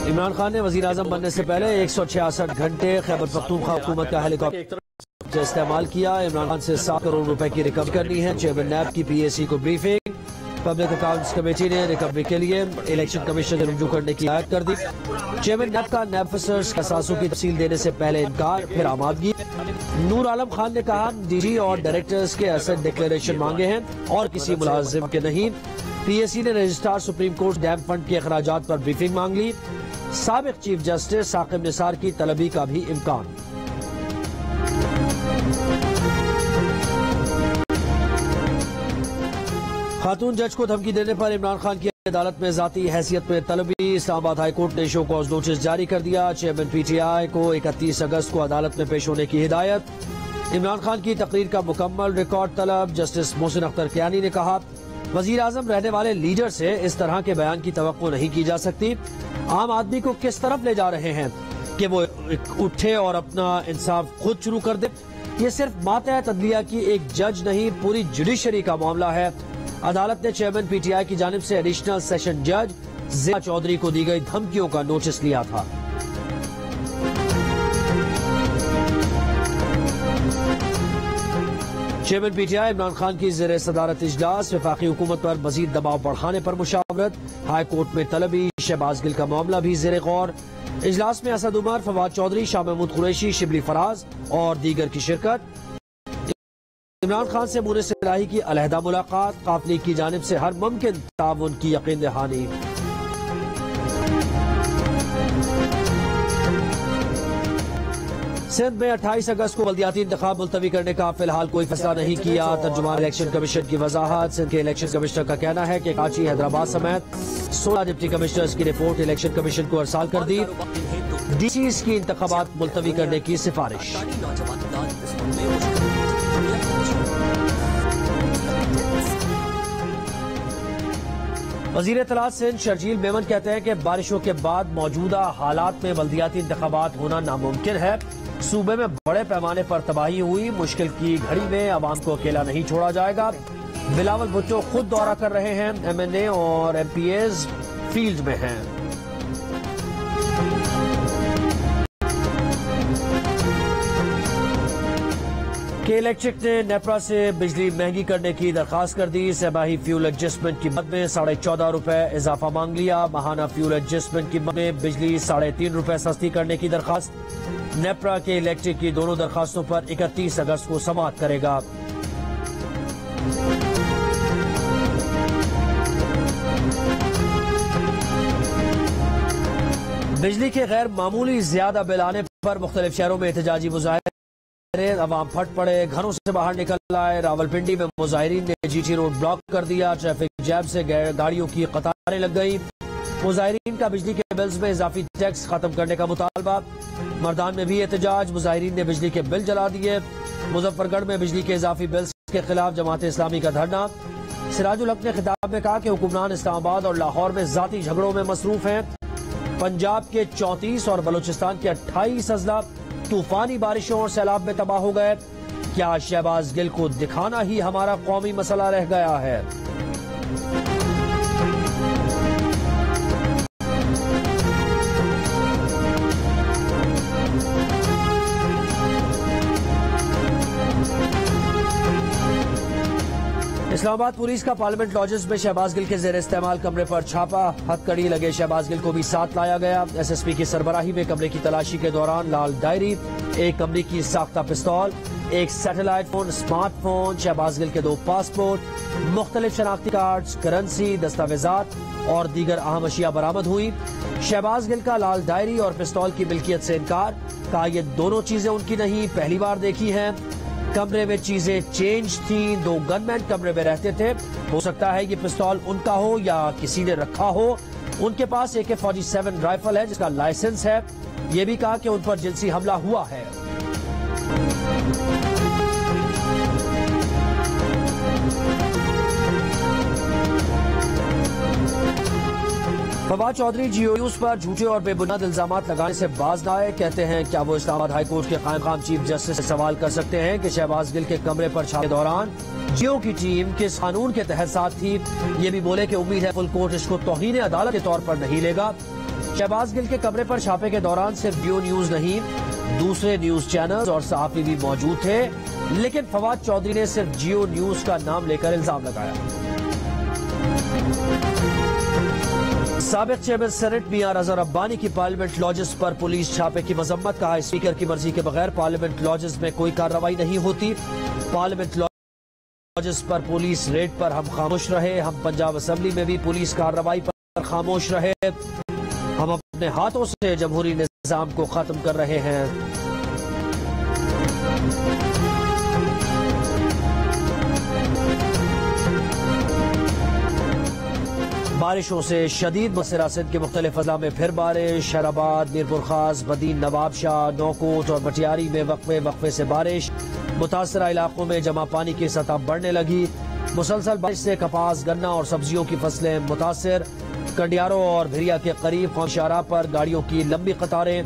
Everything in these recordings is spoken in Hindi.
इमरान खान ने वजीर आजम बनने से पहले 166 घंटे खैबर पख्तूनख्वा हुकूमत का हेलीकॉप्टर इस्तेमाल किया। इमरान खान से 7 करोड़ रुपए की रिकवरी करनी है। चेयरमैन नैब की PAC को ब्रीफिंग। पब्लिक अकाउंट्स कमेटी ने रिकवरी के लिए इलेक्शन कमीशन से रुजू करने की हिदायत कर दी। चेयरमैन नैब का नैब अफसर्स असासों की तफसील देने से पहले इनकार, फिर आमादगी। नूर आलम खान ने कहा DG और डायरेक्टर्स के एसेट डिक्लेरेशन मांगे हैं और किसी मुलाजिम के नहीं। PAC ने registrar supreme court dam fund के अखराजात पर ब्रीफिंग मांग ली। साबिक चीफ जस्टिस साकिब निसार की तलबी का भी इम्कान। खातून जज को धमकी देने पर इमरान खान की अदालत में जाती हैसियत में तलबी। इस्लामाबाद हाई कोर्ट ने शो कॉज नोटिस जारी कर दिया। चेयरमैन PTI को 31 अगस्त को अदालत में पेश होने की हिदायत। इमरान खान की तकरीर का मुकम्मल रिकॉर्ड तलब। जस्टिस मोहसिन अख्तर कियानी ने कहा वजीर आजम रहने वाले लीडर से इस तरह के बयान की तवक्को नहीं की जा सकती। आम आदमी को किस तरफ ले जा रहे हैं कि वो उठे और अपना इंसाफ खुद शुरू कर दे। ये सिर्फ मातहत अदलिया की एक जज नहीं, पूरी जुडिशरी का मामला है। अदालत ने चेयरमैन PTI की जानिब से एडिशनल सेशन जज ज़िया चौधरी को दी गई धमकियों का नोटिस लिया था। चेयरमैन PTI इमरान खान की ज़ेरे सदारत इजलास। वफाकी हुकूमत पर मजीद दबाव बढ़ाने पर मुशावरत। हाई कोर्ट में तलबी। शहबाज गिल का मामला भी ज़ेरे गौर। इजलास में असद उमर, फवाद चौधरी, शाह महमूद कुरैशी, शिबली फराज और दीगर की शिरकत। इमरान खान से मुनीर सिराही की अलहदा मुलाकात। काफली की जानिब से हर मुमकिन ताउन की यकीन दहानी। सिंध में 28 अगस्त को बल्दियाती इंतखाब मुलतवी करने का फिलहाल कोई फैसला नहीं किया। तर्जुमान इलेक्शन कमीशन की वजाहत। सिंध के इलेक्शन कमिश्नर का कहना है कि कराची, हैदराबाद समेत 16 डिप्टी कमिश्नर्स की रिपोर्ट इलेक्शन कमीशन को अरसाल कर दी। DCs की इंतखाबात मुलतवी करने की सिफारिश। वजीर इत्तलात सिंध शर्जील मेमन कहते हैं कि बारिशों के बाद मौजूदा हालात में बल्दियाती इंतखाबात होना नामुमकिन है। सूबे में बड़े पैमाने पर तबाही हुई। मुश्किल की घड़ी में अवाम को अकेला नहीं छोड़ा जाएगा। बिलावल भुट्टो खुद दौरा कर रहे हैं। MNA और MPAs फील्ड में हैं। के इलेक्ट्रिक ने नेपरा से बिजली महंगी करने की दरखास्त कर दी। सेबाही फ्यूल एडजस्टमेंट की मद में 14.5 रुपए इजाफा मांग लिया। माहाना फ्यूल एडजस्टमेंट की मद में बिजली 3.5 रुपए सस्ती करने की दरखास्त। नेपरा के इलेक्ट्रिक की दोनों दरखास्तों पर 31 अगस्त को समाअत करेगा। बिजली के गैर मामूली ज्यादा बिल आने पर मुख्तलिफ शहरों में एहतजाजी मुजाहिरे। अवाम फट पड़े, घरों से बाहर निकल आए। रावलपिंडी में मुजाहिरीन ने GT रोड ब्लॉक कर दिया। ट्रैफिक जैम से गाड़ियों की कतारें लग गई। मुजाहिरीन का बिजली के बिल्स में इजाफी टैक्स खत्म करने का मुतालबा। मर्दान में भी एहतजाज। मुजाहिरीन ने बिजली के बिल जला दिए। मुजफ्फरगढ़ में बिजली के इजाफी बिल्स के खिलाफ जमात इस्लामी का धरना। सिराजुल हक ने खिताब में कहा कि हुक्मरान इस्लामाबाद और लाहौर में जाती झगड़ों में मसरूफ हैं। पंजाब के 34 और बलूचिस्तान के 28 अजला तूफानी बारिशों और सैलाब में तबाह हो गए। क्या शहबाज गिल को दिखाना ही हमारा कौमी मसला रह गया है? इस्लामाबाद पुलिस का पार्लियामेंट लॉजेस में शहबाज गिल के जेर इस्तेमाल कमरे पर छापा। हथकड़ी लगे शहबाज गिल को भी साथ लाया गया। SSP की सरबराही में कमरे की तलाशी के दौरान लाल डायरी, एक कमरे की साख्ता पिस्तौल, एक satellite phone, smartphone, Shahbaz Gill के 2 पासपोर्ट, मुख्तलिफ शनाख्ती कार्ड, करेंसी, दस्तावेजात और दीगर अहम अशिया बरामद हुई। शहबाज गिल का लाल डायरी और पिस्तौल की मिल्कियत से इनकार। कहा ये दोनों चीजें उनकी नहीं, पहली बार देखी हैं। कमरे में चीजें चेंज थी। 2 गनमैन कमरे में रहते थे। हो सकता है ये पिस्तौल उनका हो या किसी ने रखा हो। उनके पास AK-47 राइफल है जिसका लाइसेंस है। ये भी कहा कि उन पर जिनसी हमला हुआ है। फवाद चौधरी GOUs पर झूठे और बेबुनियाद इल्जामात लगाने से बाज न आए। कहते हैं क्या वो इस्लामाबाद हाई कोर्ट के कायम चीफ जस्टिस से सवाल कर सकते हैं कि शहबाज गिल के कमरे पर छापे दौरान GO की टीम किस कानून के तहत साथ थी। ये भी बोले कि उम्मीद है फुल कोर्ट इसको तौहीन अदालत के तौर पर नहीं लेगा। शहबाज गिल के कमरे पर छापे के दौरान सिर्फ जियो न्यूज नहीं, दूसरे न्यूज चैनल्स और सहाफी भी मौजूद थे, लेकिन फवाद चौधरी ने सिर्फ जियो न्यूज का नाम लेकर इल्जाम लगाया। साबिक चेयरमैन सेनेट मियां रजा रब्बानी की पार्लियामेंट लॉजेस पर पुलिस छापे की मजम्मत। कहा, स्पीकर की मर्जी के बगैर पार्लियामेंट लॉजेस में कोई कार्रवाई नहीं होती। पार्लियामेंट लॉजेस पर पुलिस रेड पर हम खामोश रहे। हम पंजाब असेंबली में भी पुलिस कार्रवाई पर खामोश रहे। हम अपने हाथों से जमहूरी निजाम को खत्म कर रहे हैं। बारिशों से शदीद मुसरा सिंध के मुख्तलिफ अजला में फिर बारिश। शहराबाद, मीरपुर खास, बदीन, नवाबशाह, नौकोट और मटियारी में वक्फे से बारिश। मुतासरा इलाकों में जमा पानी की सतह बढ़ने लगी। मुसलसल बारिश से कपास, गन्ना और सब्जियों की फसलें मुतासर। कंडियारों और भिरिया के करीब कौमी शाहराह पर गाड़ियों की लंबी कतारें।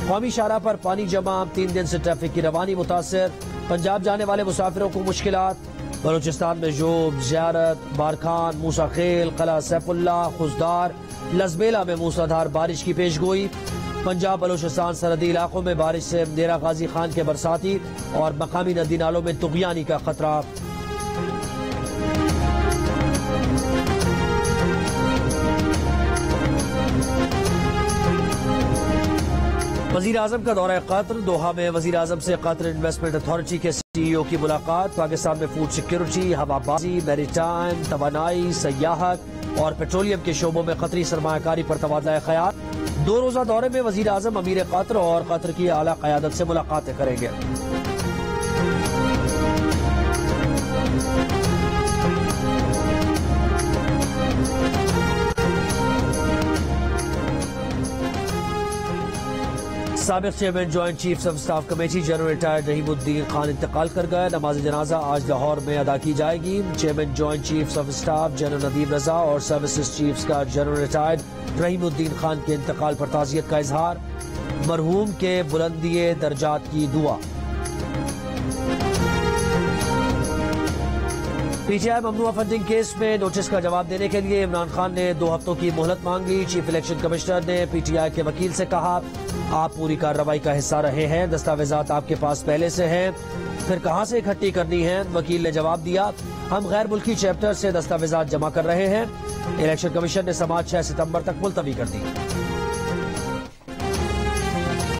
कौमी शाहराह पर पानी जमा, 3 दिन से ट्रैफिक की रवानी मुतासर। पंजाब जाने वाले मुसाफिरों को मुश्किलात। बलूचिस्तान में जोब, ज़ियारत, बारखान, मूसा खेल, कला सैफुल्ला, खुजदार, लजबेला में मूसलाधार बारिश की पेशगोई। पंजाब बलूचिस्तान सरहदी इलाकों में बारिश से डेरा गाजी खान के बरसाती और मकामी नदी नालों में तुगयानी का खतरा। वजीर आजम का दौरा कतर। दोहा में वजीर आजम से कतर इन्वेस्टमेंट अथॉरिटी के CEO की मुलाकात। पाकिस्तान में फूड सिक्योरिटी, हवाबाजी, मैरीटाइम, तवानाई, सयाहत और पेट्रोलियम के शोबों में कतरी सरमायाकारी पर तबादला ख्याल। 2 रोजा दौरे में वजीर आजम अमीर कतर और कतर की आला क़यादत से मुलाकातें करेंगे। साबिक chairman joint chiefs of staff committee general retired Rahimuddin Khan इंतकाल कर गए। नमाज जनाजा आज लाहौर में अदा की जाएगी। Chairman joint chiefs of staff general Nadeem Raza और सर्विसेज चीफ्स का जनरल रिटायर्ड रहीमुद्दीन खान के इंतकाल पर ताज़ियत का इजहार। मरहूम के बुलंदिए दर्जात की दुआ। PTI ममनुआ फंडिंग केस में नोटिस का जवाब देने के लिए इमरान खान ने 2 हफ्तों की मोहलत मांगी। चीफ इलेक्शन कमिश्नर ने PTI के वकील से कहा, आप पूरी कार्रवाई का हिस्सा रहे हैं, दस्तावेजात आपके पास पहले से हैं, फिर कहां से इकट्ठी करनी है। वकील ने जवाब दिया, हम गैर मुल्की चैप्टर से दस्तावेजात जमा कर रहे हैं। इलेक्शन कमीशन ने समाअत 6 सितंबर तक मुलतवी कर दी।